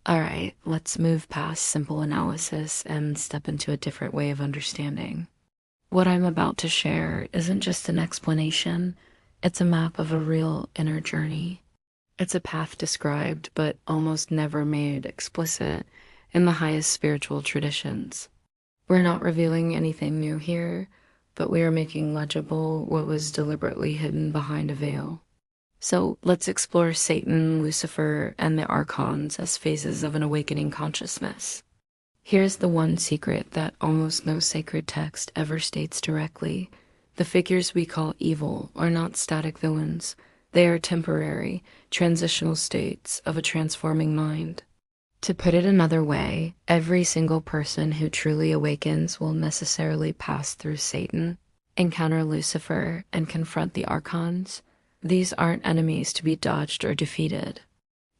Alright, let's move past simple analysis and step into a different way of understanding. What I'm about to share isn't just an explanation, it's a map of a real inner journey. It's a path described but almost never made explicit in the highest spiritual traditions. We're not revealing anything new here, but we are making legible what was deliberately hidden behind a veil. So let's explore Satan, Lucifer, and the Archons as phases of an awakening consciousness. Here's the one secret that almost no sacred text ever states directly. The figures we call evil are not static villains. They are temporary, transitional states of a transforming mind. To put it another way, every single person who truly awakens will necessarily pass through Satan, encounter Lucifer, and confront the Archons. These aren't enemies to be dodged or defeated.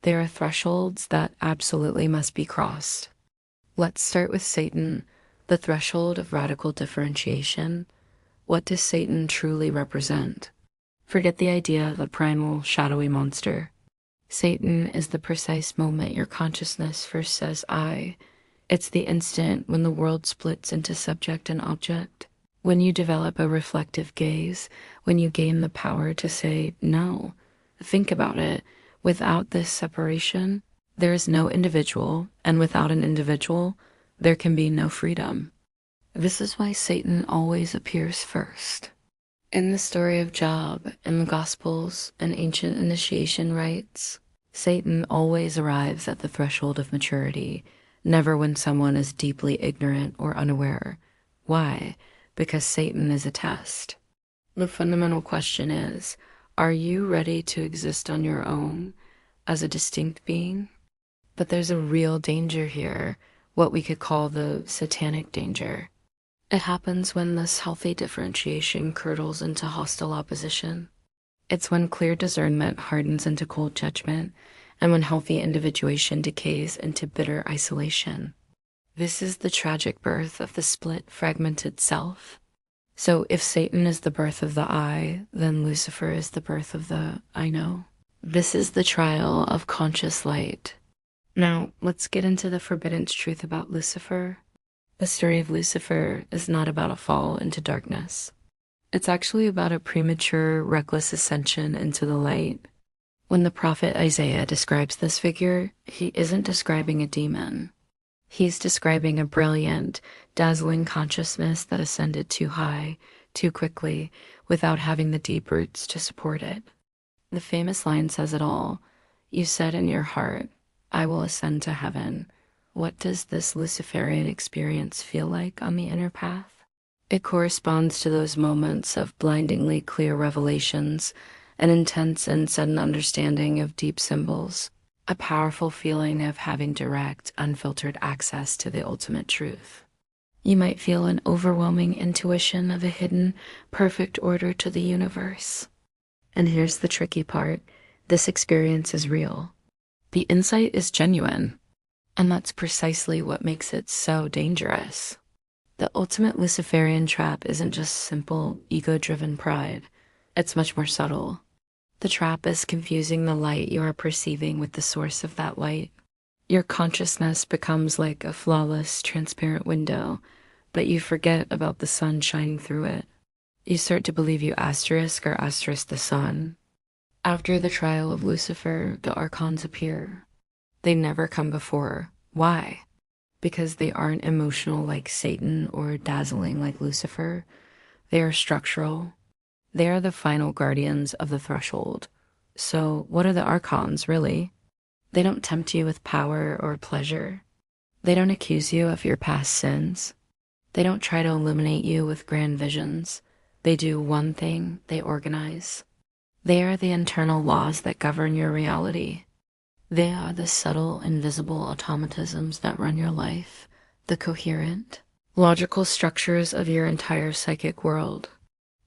They are thresholds that absolutely must be crossed. Let's start with Satan, the threshold of radical differentiation. What does Satan truly represent? Forget the idea of a primal, shadowy monster. Satan is the precise moment your consciousness first says I. It's the instant when the world splits into subject and object. When you develop a reflective gaze, when you gain the power to say no. Think about it. Without this separation, there is no individual, and without an individual, there can be no freedom. This is why Satan always appears first. In the story of Job, in the Gospels, and ancient initiation rites, Satan always arrives at the threshold of maturity, never when someone is deeply ignorant or unaware. Why? Because Satan is a test. The fundamental question is, are you ready to exist on your own as a distinct being? But there's a real danger here, what we could call the satanic danger. It happens when this healthy differentiation curdles into hostile opposition. It's when clear discernment hardens into cold judgment, and when healthy individuation decays into bitter isolation. This is the tragic birth of the split, fragmented self. So if Satan is the birth of the I, then Lucifer is the birth of the I know. This is the trial of conscious light. Now, let's get into the forbidden truth about Lucifer. The story of Lucifer is not about a fall into darkness. It's actually about a premature, reckless ascension into the light. When the prophet Isaiah describes this figure, he isn't describing a demon. He's describing a brilliant, dazzling consciousness that ascended too high, too quickly, without having the deep roots to support it. The famous line says it all. You said in your heart, I will ascend to heaven. What does this Luciferian experience feel like on the inner path? It corresponds to those moments of blindingly clear revelations, an intense and sudden understanding of deep symbols, a powerful feeling of having direct, unfiltered access to the ultimate truth. You might feel an overwhelming intuition of a hidden, perfect order to the universe. And here's the tricky part. This experience is real. The insight is genuine. And that's precisely what makes it so dangerous. The ultimate Luciferian trap isn't just simple, ego-driven pride. It's much more subtle. The trap is confusing the light you are perceiving with the source of that light. Your consciousness becomes like a flawless, transparent window, but you forget about the sun shining through it. You start to believe you asterisk or asterisk the sun. After the trial of Lucifer, the Archons appear. They never come before. Why? Because they aren't emotional like Satan or dazzling like Lucifer. They are structural. They are the final guardians of the threshold. So what are the Archons, really? They don't tempt you with power or pleasure. They don't accuse you of your past sins. They don't try to illuminate you with grand visions. They do one thing, they organize. They are the internal laws that govern your reality. They are the subtle, invisible automatisms that run your life, the coherent, logical structures of your entire psychic world.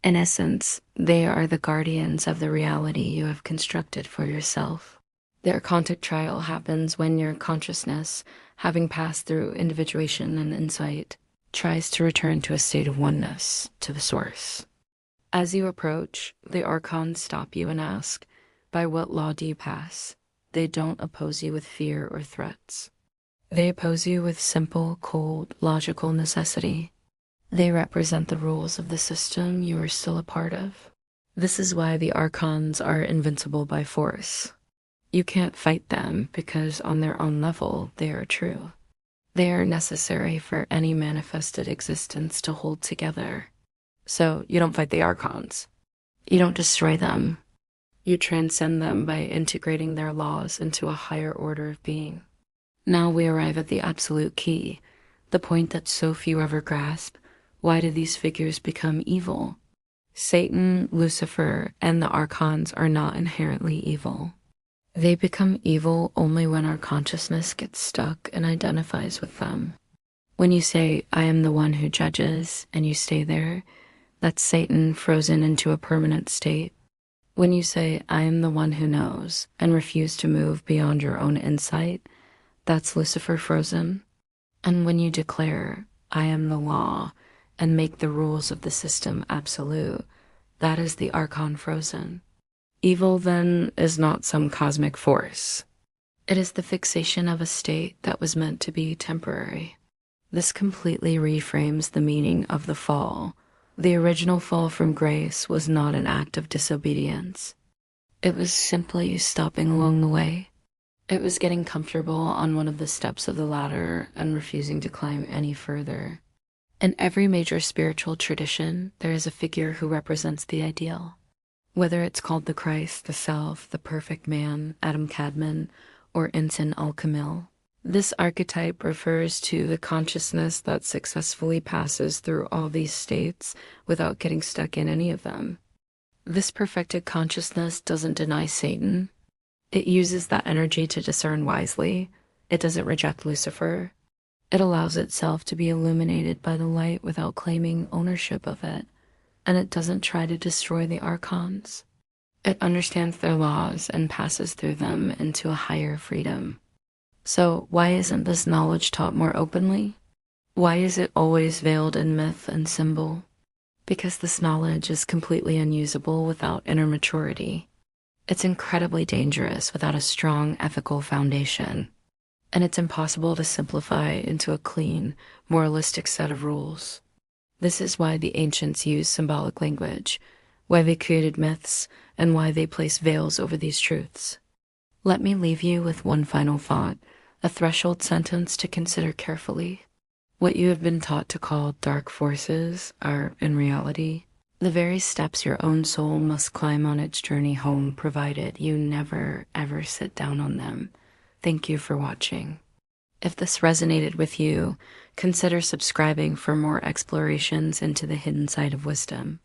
In essence, they are the guardians of the reality you have constructed for yourself. Their contact trial happens when your consciousness, having passed through individuation and insight, tries to return to a state of oneness, to the source. As you approach, the Archons stop you and ask, by what law do you pass? they don't oppose you with fear or threats. They oppose you with simple, cold, logical necessity. They represent the rules of the system you are still a part of. This is why the Archons are invincible by force. You can't fight them because on their own level, they are true. They are necessary for any manifested existence to hold together. So you don't fight the Archons. You don't destroy them. You transcend them by integrating their laws into a higher order of being. Now we arrive at the absolute key, the point that so few ever grasp. Why do these figures become evil? Satan, Lucifer, and the Archons are not inherently evil. They become evil only when our consciousness gets stuck and identifies with them. When you say, I am the one who judges, and you stay there, that's Satan frozen into a permanent state. When you say, I am the one who knows, and refuse to move beyond your own insight, that's Lucifer frozen. And when you declare, I am the law, and make the rules of the system absolute, that is the Archon frozen. Evil, then, is not some cosmic force. It is the fixation of a state that was meant to be temporary. This completely reframes the meaning of the fall. The original fall from grace was not an act of disobedience. It was simply stopping along the way. It was getting comfortable on one of the steps of the ladder and refusing to climb any further. In every major spiritual tradition, there is a figure who represents the ideal. Whether it's called the Christ, the Self, the Perfect Man, Adam Kadmon, or Ensign Al-Kamil, this archetype refers to the consciousness that successfully passes through all these states without getting stuck in any of them. This perfected consciousness doesn't deny Satan. It uses that energy to discern wisely. It doesn't reject Lucifer. It allows itself to be illuminated by the light without claiming ownership of it. And it doesn't try to destroy the Archons. It understands their laws and passes through them into a higher freedom. So why isn't this knowledge taught more openly? Why is it always veiled in myth and symbol? Because this knowledge is completely unusable without inner maturity. It's incredibly dangerous without a strong ethical foundation. And it's impossible to simplify into a clean, moralistic set of rules. This is why the ancients used symbolic language, why they created myths, and why they place veils over these truths. Let me leave you with one final thought, a threshold sentence to consider carefully. What you have been taught to call dark forces are, in reality, the very steps your own soul must climb on its journey home, provided you never, ever sit down on them. Thank you for watching. If this resonated with you, consider subscribing for more explorations into the hidden side of wisdom.